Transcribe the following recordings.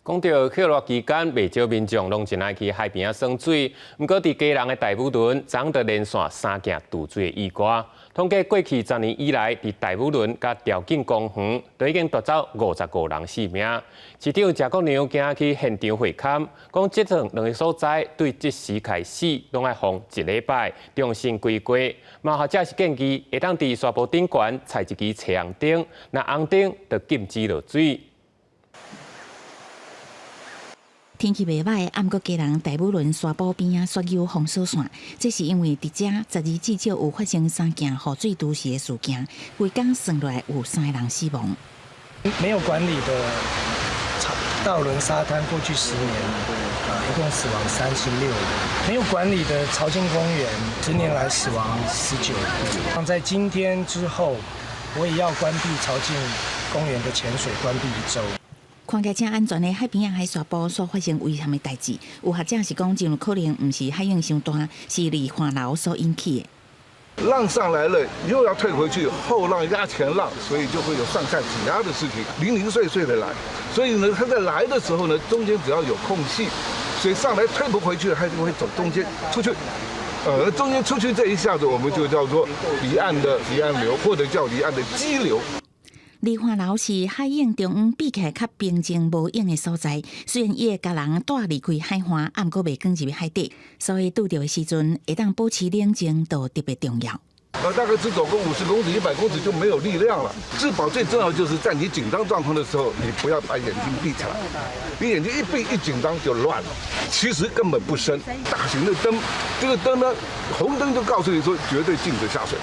讲到克热期间，未少民众拢真爱去海边耍水。不过，伫基隆的大武仑，昨得连续3件渡水的意外。统计过去10年以来，伫大武仑甲条景公园都已经夺走55人性命。市长谢国良今去现场会勘，讲这两个所在对即时开始拢爱封1礼拜，重新规划。嘛或者是建议会当伫沙坡顶悬采一支彩红灯，那红灯就禁止落水。 天气袂歹，暗过基隆大武仑沙坡边啊雪有封锁线，这是因为伫遮12至少有发生3件雨水都市的事件，规工算落来有3个人死亡。没有管理的道伦沙滩，过去10年一共死亡36人；没有管理的潮境公园，10年来死亡19人。在今天之后，我也要关闭潮境公园的潜水，关闭1周。 看起来真安全的海边啊，海沙坡所发生危险的代志，有学者是讲，真有可能唔是海涌伤大，是离岸流所引起的。浪上来了，又要退回去，后浪压前浪，所以就会有上下挤压的事情，零零碎碎的来。所以呢，它在来的时候呢，中间只要有空隙，水上来退不回去，它就会走中间出去。中间出去这一下子，我们就叫做离岸的离岸流，或者叫离岸的激流。 离岸流是海涌中央比起来较平静无影的所在，虽然伊会甲人带离开海岸，啊，毋过袂卷入海底，所以拄到的时阵，会当保持冷静，都特别重要。 大概只走个50公尺、100公尺就没有力量了。自保最重要的就是在你紧张状况的时候，你不要把眼睛闭起来，你眼睛一闭一紧张就乱了。其实根本不深，大型的灯，这个灯呢，红灯就告诉你说绝对禁止下水。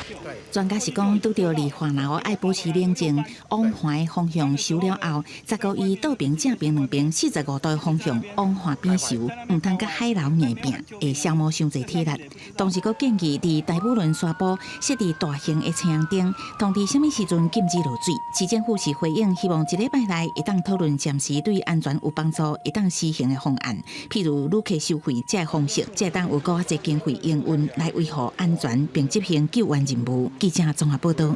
专家是讲，拄到离岸流爱保持冷静，往环方向收了后，再到伊倒边正边两边45度的方向往环边收，唔通甲海流硬拼，会消磨伤侪体力。同时，佫建议伫大武仑沙坡 设置大型的彩虹灯，通知什么时阵禁止落水。市政府是回应，希望1礼拜内会当讨论暂时对安全有帮助、会当施行的方案，譬如旅客收费这方式，才当有更较侪经费营运来维护安全，并执行救援任务。记者综合报道。